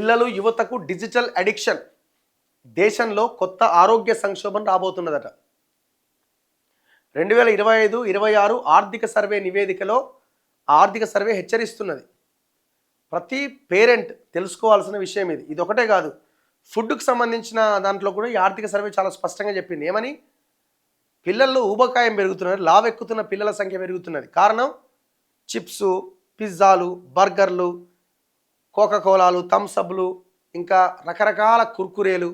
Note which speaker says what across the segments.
Speaker 1: పిల్లలు యువతకు digital addiction దేశంలో కొత్త ఆరోగ్య సంక్షోభం రాబోతున్నదట. 2025-26 ఆర్థిక సర్వే నివేదికలో ఆర్థిక సర్వే హెచ్చరిస్తున్నది. ప్రతి పేరెంట్ తెలుసుకోవాల్సిన విషయం ఇది. ఇది ఒకటే కాదు, ఫుడ్కు సంబంధించిన దాంట్లో కూడా ఈ ఆర్థిక సర్వే చాలా స్పష్టంగా చెప్పింది. ఏమని? పిల్లల్లో ఊబకాయం పెరుగుతున్నది, లావెక్కుతున్న పిల్లల సంఖ్య పెరుగుతున్నది. కారణం చిప్సు, పిజ్జాలు, బర్గర్లు, కోకాకోలాలు, థమ్సప్లు, ఇంకా రకరకాల కుర్కురేలు,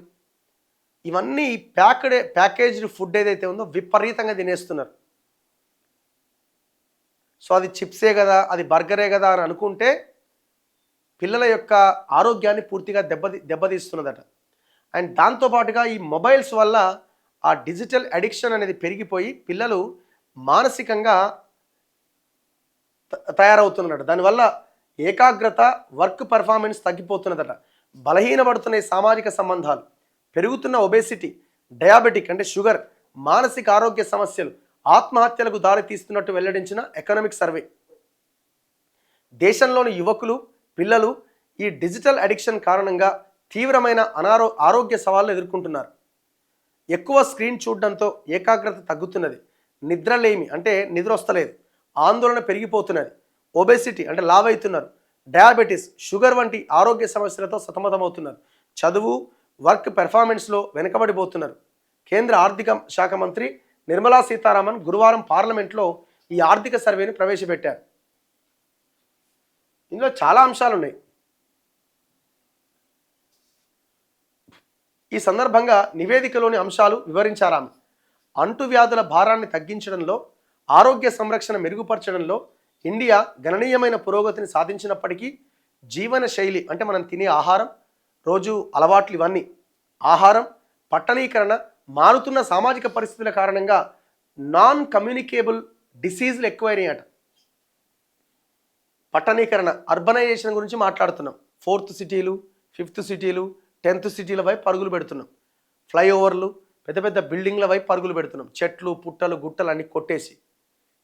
Speaker 1: ఇవన్నీ ప్యాకేజ్డ్ ఫుడ్ ఏదైతే ఉందో విపరీతంగా తినేస్తున్నారు. సో అది చిప్సే కదా, అది బర్గరే కదా అని అనుకుంటే పిల్లల యొక్క ఆరోగ్యాన్ని పూర్తిగా దెబ్బతీస్తున్నదట. అండ్ దాంతోపాటుగా ఈ మొబైల్స్ వల్ల ఆ డిజిటల్ అడిక్షన్ అనేది పెరిగిపోయి పిల్లలు మానసికంగా తయారవుతున్నదట. దానివల్ల ఏకాగ్రత, వర్క్ పర్ఫార్మెన్స్ తగ్గిపోతున్నదట. బలహీనపడుతున్న సామాజిక సంబంధాలు, పెరుగుతున్న ఒబేసిటీ, డయాబెటిక్ అంటే షుగర్, మానసిక ఆరోగ్య సమస్యలు, ఆత్మహత్యలకు దారితీస్తున్నట్టు వెల్లడించిన ఎకనామిక్ సర్వే. దేశంలోని యువకులు, పిల్లలు ఈ డిజిటల్ అడిక్షన్ కారణంగా తీవ్రమైన ఆరోగ్య సవాళ్లు ఎదుర్కొంటున్నారు. ఎక్కువ స్క్రీన్ చూడడంతో ఏకాగ్రత తగ్గుతున్నది, నిద్రలేమి అంటే నిద్ర వస్తలేదు, ఆందోళన పెరిగిపోతున్నది, ఒబేసిటీ అంటే లావైతున్నారు, డయాబెటీస్, షుగర్ వంటి ఆరోగ్య సమస్యలతో సతమతమవుతున్నారు, చదువు, వర్క్ పెర్ఫార్మెన్స్లో వెనుకబడిపోతున్నారు. కేంద్ర ఆర్థిక శాఖ మంత్రి నిర్మలా సీతారామన్ గురువారం పార్లమెంట్లో ఈ ఆర్థిక సర్వేని ప్రవేశపెట్టారు. ఇందులో చాలా అంశాలు ఉన్నాయి. ఈ సందర్భంగా నివేదికలోని అంశాలు వివరించారామె. అంటువ్యాధుల భారాన్ని తగ్గించడంలో, ఆరోగ్య సంరక్షణ మెరుగుపరచడంలో ఇండియా గణనీయమైన పురోగతిని సాధించినప్పటికీ జీవన శైలి అంటే మనం తినే ఆహారం, రోజు అలవాట్లు, ఇవన్నీ ఆహారం, పట్టణీకరణ, మారుతున్న సామాజిక పరిస్థితుల కారణంగా నాన్ కమ్యూనికేబుల్ డిసీజులు ఎక్కువైనాయట. పట్టణీకరణ, అర్బనైజేషన్ గురించి మాట్లాడుతున్నాం. 4th సిటీలు, 5th సిటీలు, 10th సిటీల వైపు పరుగులు పెడుతున్నాం. ఫ్లైఓవర్లు, పెద్ద పెద్ద బిల్డింగ్ల వైపు పరుగులు పెడుతున్నాం. చెట్లు, పుట్టలు, గుట్టలు అన్నీ కొట్టేసి.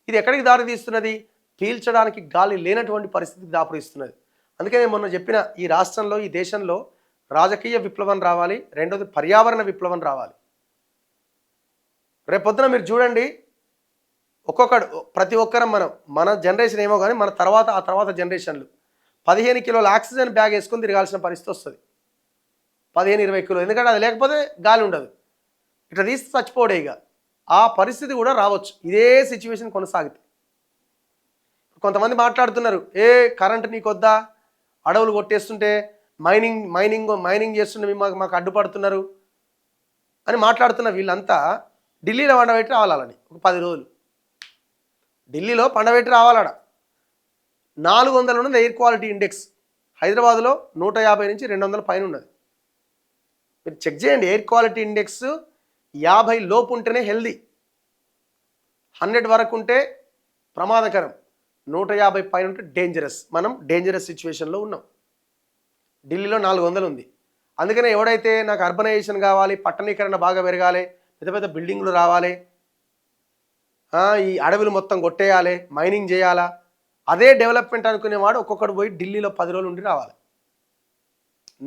Speaker 1: ఇది ఎక్కడికి దారి తీస్తున్నది? పీల్చడానికి గాలి లేనటువంటి పరిస్థితికి దాపురిస్తున్నది. అందుకనే మొన్న చెప్పిన, ఈ రాష్ట్రంలో, ఈ దేశంలో రాజకీయ విప్లవం రావాలి, రెండోది పర్యావరణ విప్లవం రావాలి. రేపొద్దున మీరు చూడండి, ప్రతి ఒక్కరం మన జనరేషన్ ఏమో కానీ మన ఆ తర్వాత జనరేషన్లు 15 కిలోల ఆక్సిజన్ బ్యాగ్ వేసుకొని తిరగాల్సిన పరిస్థితి వస్తుంది. 15-20 కిలోలు, ఎందుకంటే అది లేకపోతే గాలి ఉండదు. ఇట్లా తీసి చచ్చిపోడే. ఇక ఆ పరిస్థితి కూడా రావచ్చు ఇదే సిచ్యువేషన్ కొనసాగితే. కొంతమంది మాట్లాడుతున్నారు, కరెంట్ నీకొద్దా, అడవులు కొట్టేస్తుంటే మైనింగ్ చేస్తుంటే మాకు అడ్డుపడుతున్నారు అని మాట్లాడుతున్న వీళ్ళంతా ఢిల్లీలో పండబెట్టి రావాలని ఒక 10 రోజులు ఢిల్లీలో పండబెట్టి రావాలడ. 400 ఉన్నది ఎయిర్ క్వాలిటీ ఇండెక్స్. హైదరాబాద్లో 150 నుంచి 200 పైన ఉన్నది. మీరు చెక్ చేయండి, ఎయిర్ క్వాలిటీ ఇండెక్స్ 50 లోపు ఉంటేనే హెల్దీ, 100 వరకు ఉంటే ప్రమాదకరం, 150 పైన ఉంటే డేంజరస్. మనం డేంజరస్ సిచ్యువేషన్లో ఉన్నాం. ఢిల్లీలో 400 ఉంది. అందుకనే ఎవడైతే నాకు అర్బనైజేషన్ కావాలి, పట్టణీకరణ బాగా పెరగాలి, పెద్ద పెద్ద బిల్డింగ్లు రావాలి, ఈ అడవులు మొత్తం కొట్టేయాలి, మైనింగ్ చేయాలా, అదే డెవలప్మెంట్ అనుకునేవాడు ఒక్కొక్కడు పోయి ఢిల్లీలో 10 రోజులు ఉండి రావాలి.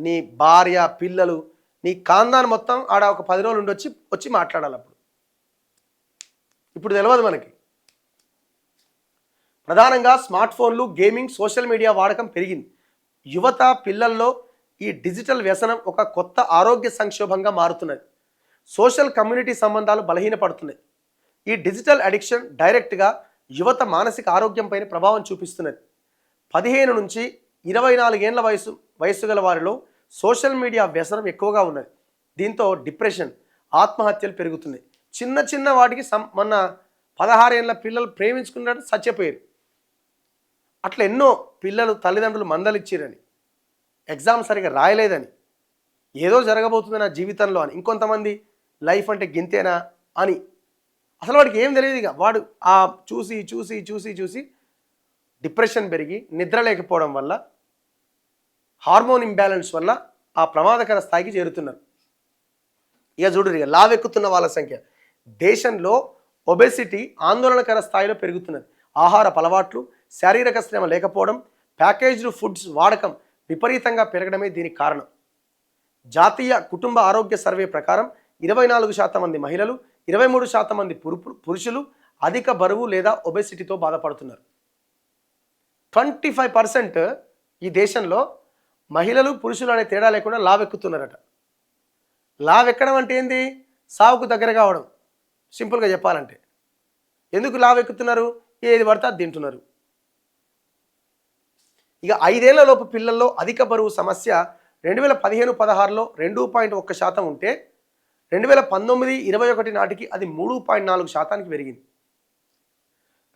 Speaker 1: నీ భార్య, పిల్లలు, నీ కాందాన్ని మొత్తం ఆడ ఒక 10 రోజులు ఉండి వచ్చి మాట్లాడాలి. ఇప్పుడు తెలియదు మనకి. ప్రధానంగా స్మార్ట్ ఫోన్లు, గేమింగ్, సోషల్ మీడియా వాడకం పెరిగింది. యువత, పిల్లల్లో ఈ డిజిటల్ వ్యసనం ఒక కొత్త ఆరోగ్య సంక్షోభంగా మారుతున్నది. సోషల్ కమ్యూనిటీ సంబంధాలు బలహీనపడుతున్నాయి. ఈ డిజిటల్ అడిక్షన్ డైరెక్ట్గా యువత మానసిక ఆరోగ్యంపైన ప్రభావం చూపిస్తున్నది. 15 నుంచి 24 ఏళ్ల వయసు గల వారిలో సోషల్ మీడియా వ్యసనం ఎక్కువగా ఉన్నది. దీంతో డిప్రెషన్, ఆత్మహత్యలు పెరుగుతున్నాయి. చిన్న వాటికి మొన్న 16 ఏళ్ళ పిల్లలు ప్రేమించుకున్నట్టు చచ్చిపోయారు. అట్లా ఎన్నో పిల్లలు తల్లిదండ్రులు మందలిచ్చిరని, ఎగ్జామ్ సరిగా రాయలేదని, ఏదో జరగబోతుంది నా జీవితంలో అని, ఇంకొంతమంది లైఫ్ అంటే గింతేనా అని. అసలు వాడికి ఏం తెలియదు. ఇక వాడు ఆ చూసి డిప్రెషన్ పెరిగి నిద్ర లేకపోవడం వల్ల, హార్మోన్ ఇంబ్యాలెన్స్ వల్ల ఆ ప్రమాదకర స్థాయికి చేరుతున్నారు. ఇక చూడరు, ఇక లావెక్కుతున్న వాళ్ళ సంఖ్య దేశంలో ఒబెసిటీ ఆందోళనకర స్థాయిలో పెరుగుతున్నది. ఆహార అలవాట్లు, శారీరక శ్రమ లేకపోవడం, ప్యాకేజ్డ్ ఫుడ్స్ వాడకం విపరీతంగా పెరగడమే దీనికి కారణం. జాతీయ కుటుంబ ఆరోగ్య సర్వే ప్రకారం 24% మంది మహిళలు, 23% మంది పురుషులు అధిక బరువు లేదా ఒబెసిటీతో బాధపడుతున్నారు. 25% ఈ దేశంలో మహిళలు పురుషులు అనే తేడా లేకుండా లావెక్కుతున్నారట. లావెక్కడం అంటే ఏంది? సావుకు దగ్గర కావడం, సింపుల్గా చెప్పాలంటే. ఎందుకు లావెక్కుతున్నారు? ఏది పడితే అది తింటున్నారు. ఇక 5 ఏళ్ల లోపు పిల్లల్లో అధిక బరువు సమస్య 2015-16లో 2.1% ఉంటే 2019-21 నాటికి అది 3.4%కి పెరిగింది.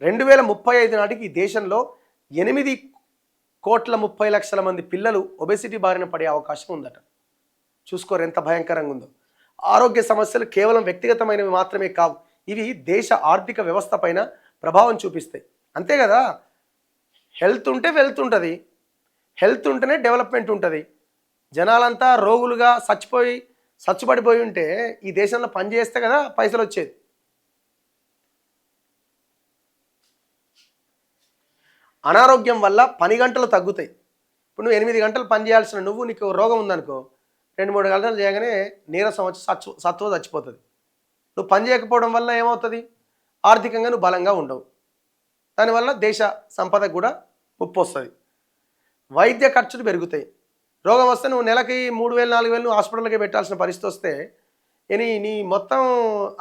Speaker 1: 2035 నాటికి ఈ దేశంలో 8,30,00,000 మంది పిల్లలు ఒబెసిటీ బారిన పడే అవకాశం ఉందట. చూసుకోరు ఎంత భయంకరంగా ఉందో. ఆరోగ్య సమస్యలు కేవలం వ్యక్తిగతమైనవి మాత్రమే కావు, ఇవి దేశ ఆర్థిక వ్యవస్థ పైన ప్రభావం చూపిస్తాయి. అంతే కదా, హెల్త్ ఉంటే వెల్త్ ఉంటుంది, హెల్త్ ఉంటేనే డెవలప్మెంట్ ఉంటుంది. జనాలంతా రోగులుగా చచ్చుపడిపోయి ఉంటే ఈ దేశంలో పని చేస్తే కదా పైసలు వచ్చేది. అనారోగ్యం వల్ల పని గంటలు తగ్గుతాయి. ఇప్పుడు నువ్వు 8 గంటలు పని చేయాల్సిన నీకు రోగం ఉందనుకో, 2-3 గంటలు చేయగానే నీరసం వచ్చి సత్వ చచ్చిపోతుంది. నువ్వు పని చేయకపోవడం వల్ల ఏమవుతుంది? ఆర్థికంగా నువ్వు బలంగా ఉండవు. దానివల్ల దేశ సంపదకు కూడా ముప్పు వస్తుంది. వైద్య ఖర్చులు పెరుగుతాయి. రోగం వస్తే నువ్వు నెలకి 3,000-4,000 నువ్వు హాస్పిటల్కే పెట్టాల్సిన పరిస్థితి వస్తే నీ మొత్తం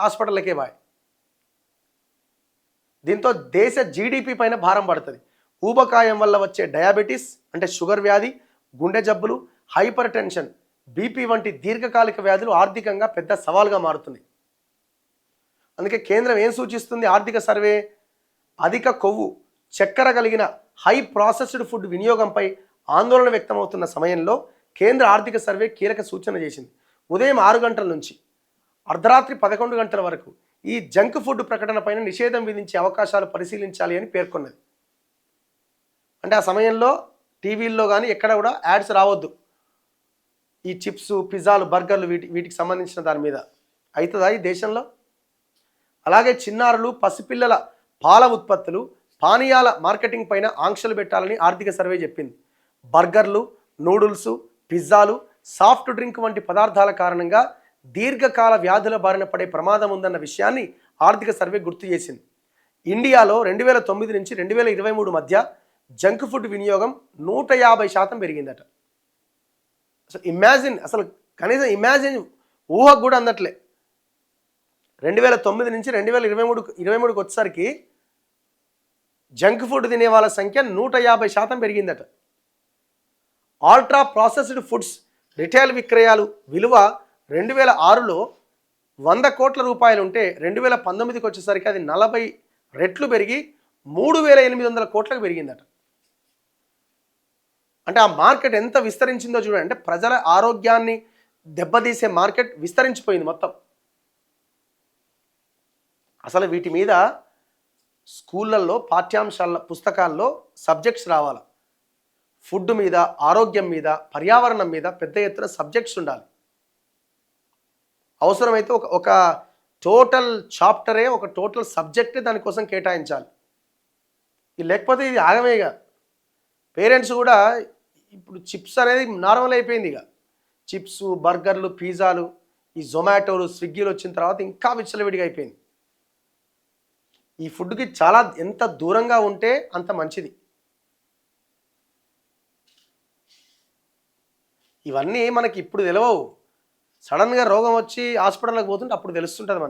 Speaker 1: హాస్పిటల్కే బాయ్. దీంతో దేశ జీడిపి పైన భారం పడుతుంది. ఊబకాయం వల్ల వచ్చే డయాబెటీస్ అంటే షుగర్ వ్యాధి, గుండె జబ్బులు, హైపర్ టెన్షన్, బీపీ వంటి దీర్ఘకాలిక వ్యాధులు ఆర్థికంగా పెద్ద సవాల్గా మారుతుంది. అందుకే కేంద్రం ఏం సూచిస్తుంది? ఆర్థిక సర్వే అధిక కొవ్వు, చక్కెర కలిగిన హై ప్రాసెస్డ్ ఫుడ్ వినియోగంపై ఆందోళన వ్యక్తమవుతున్న సమయంలో కేంద్ర ఆర్థిక సర్వే కీలక సూచన చేసింది. ఉదయం 6 గంటల నుంచి అర్ధరాత్రి 11 గంటల వరకు ఈ జంక్ ఫుడ్ ప్రకటన పైన నిషేధం విధించే అవకాశాలు పరిశీలించాలి అని పేర్కొన్నది. అంటే ఆ సమయంలో టీవీల్లో కానీ ఎక్కడ కూడా యాడ్స్ రావద్దు. ఈ చిప్స్, పిజ్జాలు, బర్గర్లు వీటికి సంబంధించిన దాని మీద అవుతుందా ఈ దేశంలో? అలాగే చిన్నారులు, పసిపిల్లల పాల ఉత్పత్తులు, పానీయాల మార్కెటింగ్ పైన ఆంక్షలు పెట్టాలని ఆర్థిక సర్వే చెప్పింది. బర్గర్లు, నూడిల్స్, పిజ్జాలు, సాఫ్ట్ డ్రింక్ వంటి పదార్థాల కారణంగా దీర్ఘకాల వ్యాధుల బారిన పడే ప్రమాదం ఉందన్న విషయాన్ని ఆర్థిక సర్వే గుర్తు చేసింది. ఇండియాలో 2009 నుంచి 2023 మధ్య జంక్ ఫుడ్ వినియోగం 150% పెరిగిందట. అసలు కనీసం ఊహకు కూడా అందట్లే. 2009 నుంచి 2023కి వచ్చేసరికి జంక్ ఫుడ్ తినే వాళ్ళ సంఖ్య 150% పెరిగిందట. అల్ట్రా ప్రాసెస్డ్ ఫుడ్స్ రిటైల్ విక్రయాలు విలువ 2006లో 100 కోట్ల రూపాయలు ఉంటే 2019కి వచ్చేసరికి అది 40 రెట్లు పెరిగి 3,800 కోట్లకు పెరిగిందట. అంటే ఆ మార్కెట్ ఎంత విస్తరించిందో చూడండి. అంటే ప్రజల ఆరోగ్యాన్ని దెబ్బతీసే మార్కెట్ విస్తరించిపోయింది మొత్తం. అసలు వీటి మీద స్కూళ్ళల్లో పాఠ్యాంశాల పుస్తకాల్లో సబ్జెక్ట్స్ రావాలి. ఫుడ్ మీద, ఆరోగ్యం మీద, పర్యావరణం మీద పెద్ద ఎత్తున సబ్జెక్ట్స్ ఉండాలి. అవసరమైతే ఒక టోటల్ చాప్టరే, ఒక టోటల్ సబ్జెక్టే దానికోసం కేటాయించాలి. లేకపోతే ఇది ఆగమేగా. పేరెంట్స్ కూడా ఇప్పుడు చిప్స్ అనేది నార్మల్ అయిపోయింది. ఇక చిప్స్, బర్గర్లు, పిజ్జాలు, ఈ జొమాటోలు, స్విగ్గీలు వచ్చిన తర్వాత ఇంకా విచ్చలవిడిగా అయిపోయింది. ఈ ఫుడ్కి చాలా ఎంత దూరంగా ఉంటే అంత మంచిది. ఇవన్నీ మనకి ఇప్పుడు తెలియవు. సడన్గా రోగం వచ్చి హాస్పిటల్కి పోతుంటే అప్పుడు తెలుస్తుంటుంది మనకి.